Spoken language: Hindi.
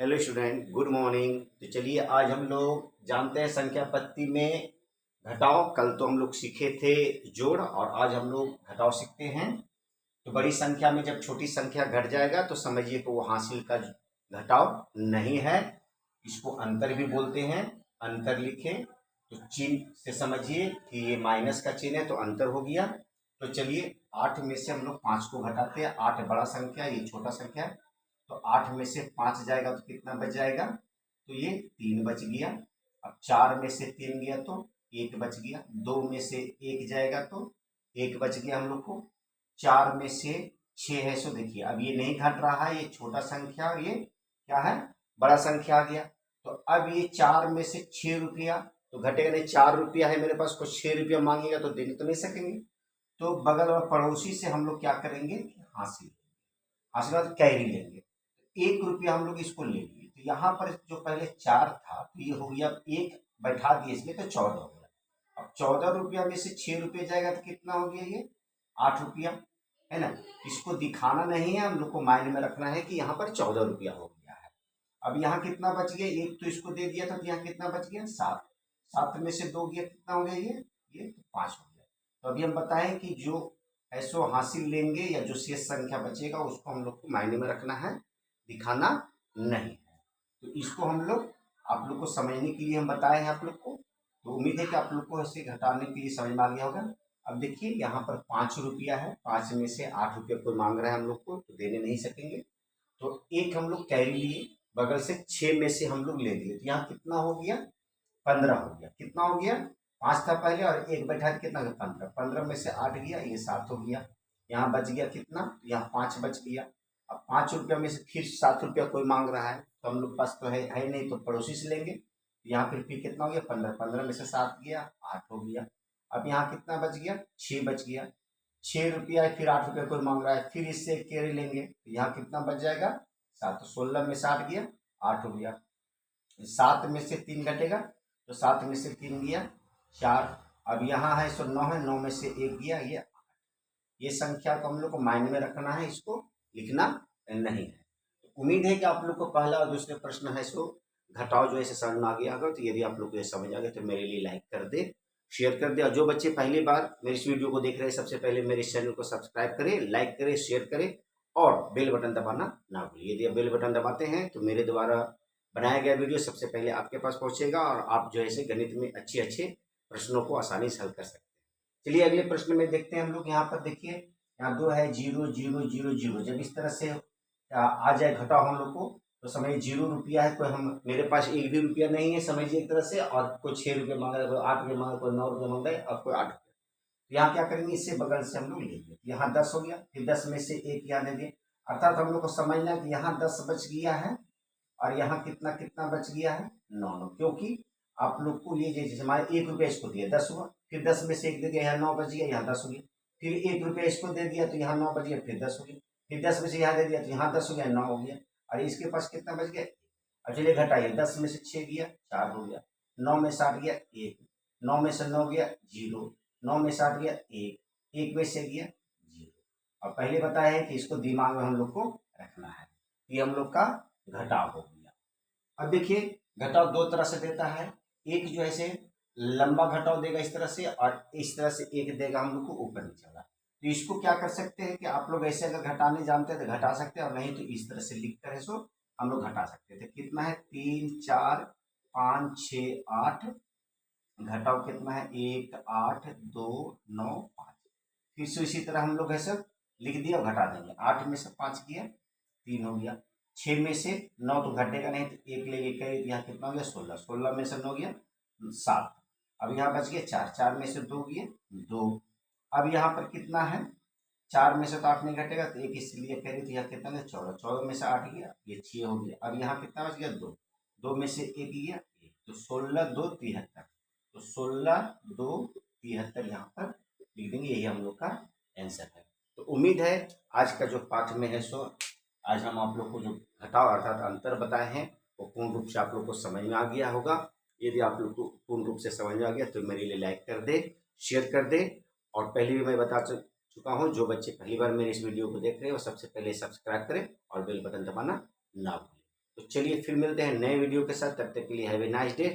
Hello student, good morning. तो चलिए आज हम लोग जानते हैं संख्या पत्ती में घटाओ। कल तो हम लोग सीखे थे जोड़ और आज हम लोग घटाओ सीखते हैं। तो बड़ी संख्या में जब छोटी संख्या घट जाएगा तो समझिए कि वो हासिल का घटाओ नहीं है। इसको अंतर भी बोलते हैं। अंतर लिखे तो चिन्ह से समझिए कि ये माइनस का चिन्ह है तो अंतर हो गया। तो चलिए 8 में से हम लोग 5 को घटाते हैं। 8 बड़ा संख्या, ये छोटा संख्या है। तो 8 में से 5 जाएगा तो कितना बच जाएगा? तो ये 3 बच गया। अब 4 में से 3 गया तो 1 बच गया। 2 में से 1 जाएगा तो 1 बच गया हम लोग को। 4 में से 6 है, सो देखिए अब ये नहीं घट रहा है, ये छोटा संख्या और ये क्या है, बड़ा संख्या आ गया। तो अब ये 4 में से 6 रुपया तो घटेगा नहीं। 4 रुपया है मेरे पास, को 6 रुपया मांगेगा तो दे तो नहीं सकेंगे। तो बगल और पड़ोसी से हम लोग क्या करेंगे, हासिल हासिल कैरी लेंगे। 1 रुपया हम लोग इसको ले लिए। तो यहाँ पर जो पहले 4 था तो ये हो गया, 1 बैठा दिए इसमें तो 14 हो गया। अब 14 रुपया में से 6 रुपये जाएगा तो कितना हो गया, ये 8 रुपया है ना। इसको दिखाना नहीं है, हम लोग को माइंड में रखना है कि यहाँ पर 14 रुपया हो गया है। अब यहाँ कितना बच गया, एक तो इसको दे दिया था तो यहाँ कितना बच गया, 7। 7 में से 2 गया, कितना हो गया, ये 5 हो गया। तो अभी हम बताएं कि जो ऐसो हासिल लेंगे या जो शेष संख्या बचेगा उसको हम लोग को मायने में रखना है, दिखाना नहीं है। तो इसको हम लोग आप लोग को समझने के लिए हम बताए हैं आप लोग को। तो उम्मीद है कि आप लोग को ऐसे घटाने के लिए समझ में आ गया होगा। अब देखिए यहाँ पर 5 रुपया है, 5 में से 8 रुपया कोई मांग रहा है हम लोग को तो देने नहीं सकेंगे। तो एक हम लोग कैरी लिए, बगल से 6 में से हम लोग ले लिए। तो यहाँ कितना हो गया, 15 हो गया। कितना हो गया, 5 था पहले और एक बैठा था, कितना 15। 15 में से 8 गया, ये 7 हो गया। यहाँ बच गया कितना, यहाँ 5 बच गया। अब 5 रुपया में से फिर 7 रुपया कोई मांग रहा है तो हम लोग पास तो है नहीं, तो पड़ोसी से लेंगे। यहाँ फिर कितना हो गया, 15। 15 में से 7 गया, 8 हो गया। अब यहाँ कितना बच गया, 6 बच गया। 6 रुपया फिर 8 रुपया कोई मांग रहा है, फिर इससे एक केरी लेंगे तो यहाँ कितना बच जाएगा, 7। तो 16 में से 8 गया, 8 हो गया। 7 में से 3 घटेगा तो 7 में से 3 गया, 4। अब यहाँ है सो 9 है, 9 में से 1 गया, ये संख्या को हम लोग को माइंड में रखना है, इसको लिखना नहीं है। तो उम्मीद है कि आप लोग को पहला और दूसरे प्रश्न है सो घटाओ जो ऐसे समझ में आ गया होगा। तो यदि आप लोग को ये समझ आ गया तो मेरे लिए लाइक कर दे, शेयर कर दे। और जो बच्चे पहली बार मेरे इस वीडियो को देख रहे हैं, सबसे पहले मेरे इस चैनल को सब्सक्राइब करें, लाइक करें, शेयर करें और बेल बटन दबाना ना भूलिए। यदि आप बेल बटन दबाते हैं तो मेरे द्वारा बनाया गया वीडियो सबसे पहले आपके पास पहुंचेगा और आप जो है गणित में अच्छे अच्छे प्रश्नों को आसानी से हल कर सकते हैं। चलिए अगले प्रश्न में देखते हैं हम लोग। यहाँ पर देखिए, यहाँ 2 है, 0 0 0 0। जब इस तरह से आ जाए घटाओ हम लोग को तो समझिए 0 रुपया है, कोई हम मेरे पास 1 भी रुपया नहीं है समझिए एक तरह से, और कोई 6 रुपये मांग रहा है, कोई 8 रुपये मांग रहा है, कोई 9 रुपये मांग रहा है और कोई 8 रुपये। तो यहाँ क्या करेंगे, इससे बगल से हम लोग लेंगे। यहाँ 10 हो गया, फिर 10 में से 1 यहाँ दे दिए। अर्थात हम लोग को समझना है कि यहाँ 10 बच गया है और यहाँ कितना कितना बच गया है, 9। क्योंकि आप लोग को ये जैसे हमारे 1 रुपया इसको दिया, 10 हुआ, फिर 10 में से 1 दे दिया, यहाँ 9 बच गया, यहाँ 10 हो गया। फिर 1 रुपया इसको दे दिया तो यहाँ 9 बच गया, फिर 10 हो गया। फिर 10 में से यहाँ दे दिया तो यहाँ 10 हो गया, 9 हो गया। और इसके पास कितना बच गया। अब चलिए घटाइए, 10 में से 6 गया, 4 हो गया। 9 में से 8 गया, 1। 9 में से 9 गया, 0। 9 में से 8 गया, 1। 1 में से गया, 0। और पहले बताया है कि इसको दिमाग में हम लोग को रखना है। ये हम लोग का घटाव हो गया। अब देखिए घटाव 2 तरह से देता है। एक जो है लंबा घटाव देगा इस तरह से, और इस तरह से एक देगा हम लोग को ऊपर नीचे वाला। तो इसको क्या कर सकते हैं कि आप लोग ऐसे अगर घटाने जानते हैं तो घटा सकते हैं, और नहीं तो इस तरह से लिख कर सो हम लोग घटा सकते थे। कितना है, 3 4 5 6 8। घटाव कितना है, 1 8 2 9 5। फिर से इसी तरह हम लोग ऐसे लिख दिया और घटा देंगे। 8 में से 5 किया, 3 हो गया। 6 में से 9 तो घटेगा नहीं तो 1 लेके करें तो यहाँ कितना हो गया, 16। 16 में से 9 गया, 7। अब यहाँ बच गया 4। 4 में से 2 गया, 2। अब यहाँ पर कितना है, 4 में से तो 8 नहीं घटेगा तो 1 इसलिए करें तो यहाँ कितना है, 14। 14 में से 8 गया, ये 6 हो गया। अब यहाँ कितना बच गया, 2। 2 में से 1 गया, 1। तो 16 2 73। तो 16 2 73 यहाँ पर लिख देंगे, यही हम लोग का आंसर है। तो उम्मीद है आज का जो पाठ में है सो आज हम आप लोग को जो घटाव अर्थात अंतर बताए हैं वो पूर्ण रूप से आप लोग को समझ में आ गया होगा। यदि आप लोग को पूर्ण रूप से समझ में आ गया तो मेरे लिए लाइक कर दे, शेयर कर दे। और पहले भी मैं बता चुका हूँ, जो बच्चे पहली बार मेरे इस वीडियो को देख रहे हैं वो सबसे पहले सब्सक्राइब करें और बेल बटन दबाना ना भूलें। तो चलिए फिर मिलते हैं नए वीडियो के साथ, तब तक के लिए हैव ए नाइस डे।